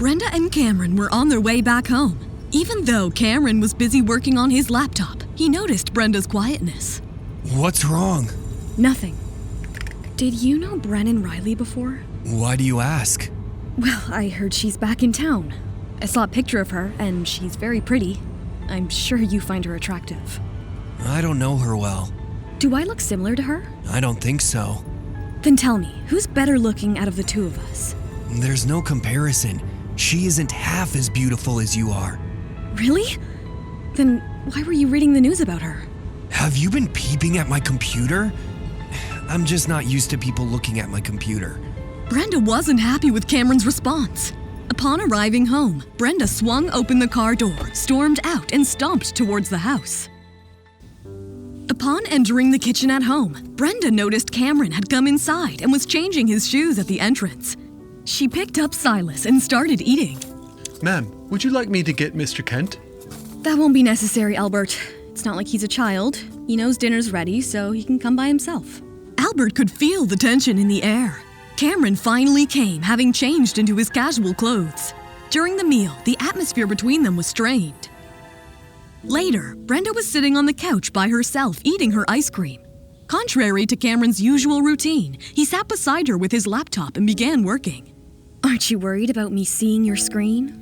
Brenda and Cameron were on their way back home. Even though Cameron was busy working on his laptop, he noticed Brenda's quietness. What's wrong? Nothing. Did you know Brennan Riley before? Why do you ask? Well, I heard she's back in town. I saw a picture of her, and she's very pretty. I'm sure you find her attractive. I don't know her well. Do I look similar to her? I don't think so. Then tell me, who's better looking out of the two of us? There's no comparison. She isn't half as beautiful as you are. Really? Then why were you reading the news about her? Have you been peeping at my computer? I'm just not used to people looking at my computer. Brenda wasn't happy with Cameron's response. Upon arriving home, Brenda swung open the car door, stormed out, and stomped towards the house. Upon entering the kitchen at home, Brenda noticed Cameron had come inside and was changing his shoes at the entrance. She picked up Silas and started eating. Ma'am, would you like me to get Mr. Kent? That won't be necessary, Albert. It's not like he's a child. He knows dinner's ready, so he can come by himself. Albert could feel the tension in the air. Cameron finally came, having changed into his casual clothes. During the meal, the atmosphere between them was strained. Later, Brenda was sitting on the couch by herself eating her ice cream. Contrary to Cameron's usual routine, he sat beside her with his laptop and began working. Aren't you worried about me seeing your screen?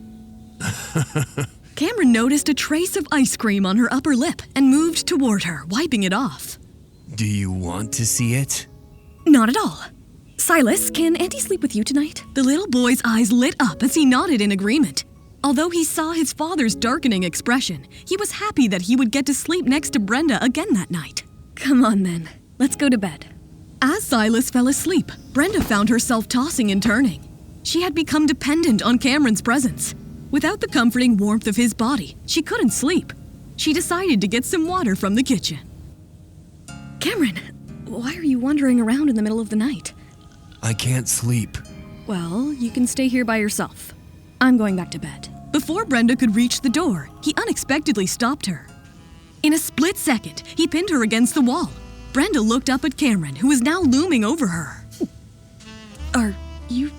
Cameron noticed a trace of ice cream on her upper lip and moved toward her, wiping it off. Do you want to see it? Not at all. Silas, can Auntie sleep with you tonight? The little boy's eyes lit up as he nodded in agreement. Although he saw his father's darkening expression, he was happy that he would get to sleep next to Brenda again that night. Come on then, let's go to bed. As Silas fell asleep, Brenda found herself tossing and turning. She had become dependent on Cameron's presence. Without the comforting warmth of his body, she couldn't sleep. She decided to get some water from the kitchen. Cameron, why are you wandering around in the middle of the night? I can't sleep. Well, you can stay here by yourself. I'm going back to bed. Before Brenda could reach the door, he unexpectedly stopped her. In a split second, he pinned her against the wall. Brenda looked up at Cameron, who was now looming over her. Are you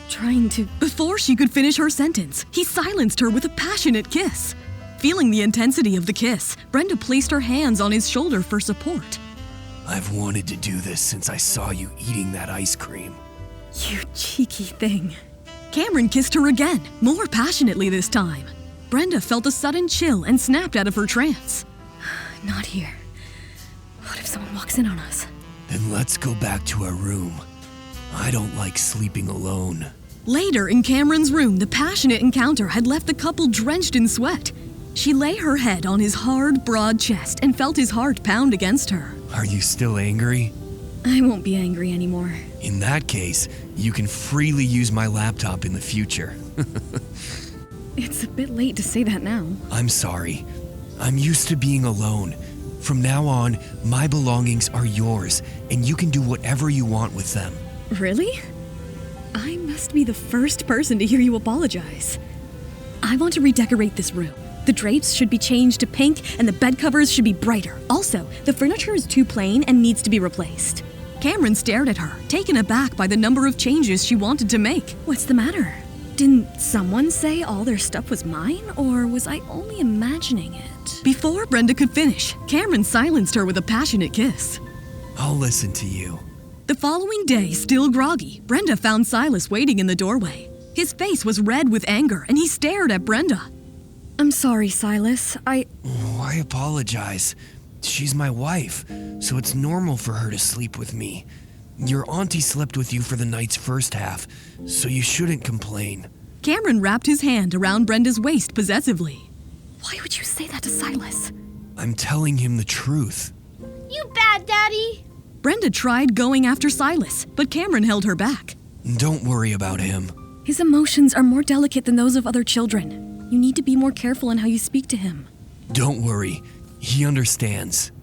trying to... Before she could finish her sentence, he silenced her with a passionate kiss. Feeling the intensity of the kiss, Brenda placed her hands on his shoulder for support. I've wanted to do this since I saw you eating that ice cream. You cheeky thing. Cameron kissed her again, more passionately this time. Brenda felt a sudden chill and snapped out of her trance. Not here. What if someone walks in on us? Then let's go back to our room. I don't like sleeping alone. Later in Cameron's room, the passionate encounter had left the couple drenched in sweat. She lay her head on his hard, broad chest and felt his heart pound against her. Are you still angry? I won't be angry anymore. In that case, you can freely use my laptop in the future. It's a bit late to say that now. I'm sorry. I'm used to being alone. From now on, my belongings are yours, and you can do whatever you want with them. Really? I must be the first person to hear you apologize. I want to redecorate this room. The drapes should be changed to pink and the bed covers should be brighter. Also, the furniture is too plain and needs to be replaced. Cameron stared at her, taken aback by the number of changes she wanted to make. What's the matter? Didn't someone say all their stuff was mine, or was I only imagining it? Before Brenda could finish, Cameron silenced her with a passionate kiss. I'll listen to you. The following day, still groggy, Brenda found Silas waiting in the doorway. His face was red with anger, and he stared at Brenda. I'm sorry, Silas. Why apologize? She's my wife, so it's normal for her to sleep with me. Your auntie slept with you for the night's first half, so you shouldn't complain. Cameron wrapped his hand around Brenda's waist possessively. Why would you say that to Silas? I'm telling him the truth. You bad daddy! Brenda tried going after Silas, but Cameron held her back. Don't worry about him. His emotions are more delicate than those of other children. You need to be more careful in how you speak to him. Don't worry. He understands.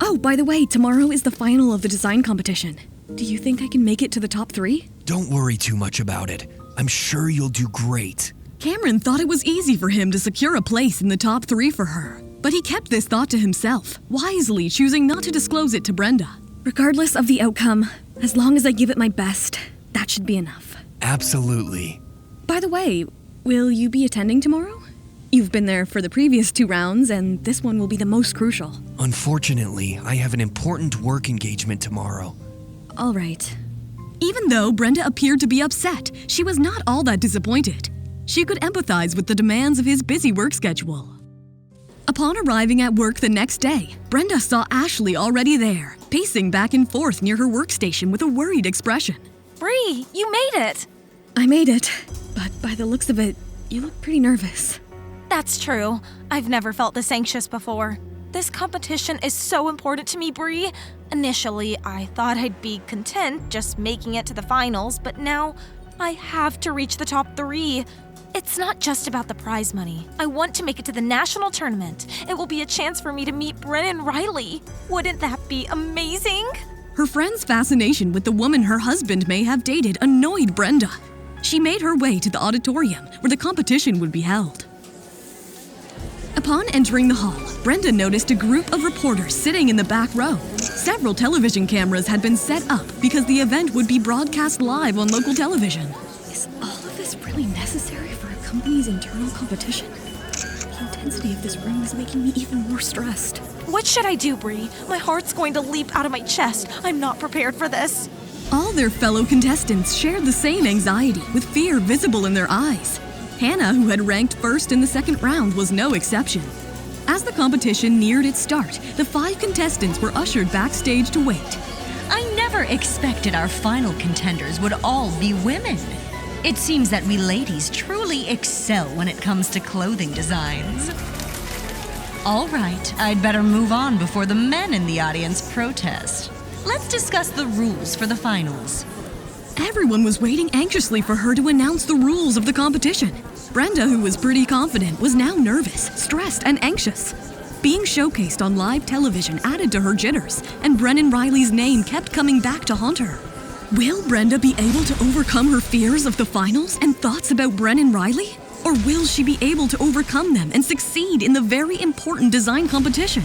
Oh, by the way, tomorrow is the final of the design competition. Do you think I can make it to the top 3? Don't worry too much about it. I'm sure you'll do great. Cameron thought it was easy for him to secure a place in the top 3 for her. But he kept this thought to himself, wisely choosing not to disclose it to Brenda. Regardless of the outcome, as long as I give it my best, that should be enough. Absolutely. By the way, will you be attending tomorrow? You've been there for the previous 2 rounds, and this one will be the most crucial. Unfortunately, I have an important work engagement tomorrow. All right. Even though Brenda appeared to be upset, she was not all that disappointed. She could empathize with the demands of his busy work schedule. Upon arriving at work the next day, Brenda saw Ashley already there, pacing back and forth near her workstation with a worried expression. Bree, you made it! I made it, but by the looks of it, you look pretty nervous. That's true. I've never felt this anxious before. This competition is so important to me, Bree. Initially, I thought I'd be content just making it to the finals, but now I have to reach the top 3. It's not just about the prize money. I want to make it to the national tournament. It will be a chance for me to meet Brennan Riley. Wouldn't that be amazing? Her friend's fascination with the woman her husband may have dated annoyed Brenda. She made her way to the auditorium where the competition would be held. Upon entering the hall, Brenda noticed a group of reporters sitting in the back row. Several television cameras had been set up because the event would be broadcast live on local television. Is all of this really necessary for a company's internal competition? The intensity of this room is making me even more stressed. What should I do, Bree? My heart's going to leap out of my chest. I'm not prepared for this. All their fellow contestants shared the same anxiety, with fear visible in their eyes. Hannah, who had ranked first in the second round, was no exception. As the competition neared its start, the 5 contestants were ushered backstage to wait. I never expected our final contenders would all be women. It seems that we ladies truly excel when it comes to clothing designs. All right, I'd better move on before the men in the audience protest. Let's discuss the rules for the finals. Everyone was waiting anxiously for her to announce the rules of the competition. Brenda, who was pretty confident, was now nervous, stressed, and anxious. Being showcased on live television added to her jitters, and Brennan Riley's name kept coming back to haunt her. Will Brenda be able to overcome her fears of the finals and thoughts about Brennan Riley? Or will she be able to overcome them and succeed in the very important design competition?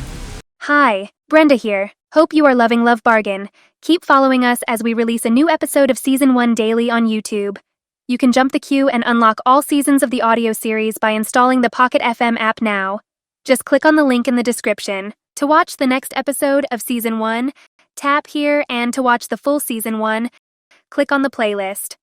Hi, Brenda here. Hope you are loving Love Bargain. Keep following us as we release a new episode of Season 1 daily on YouTube. You can jump the queue and unlock all seasons of the audio series by installing the Pocket FM app now. Just click on the link in the description. To watch the next episode of Season 1, tap here, and to watch the full Season 1, click on the playlist.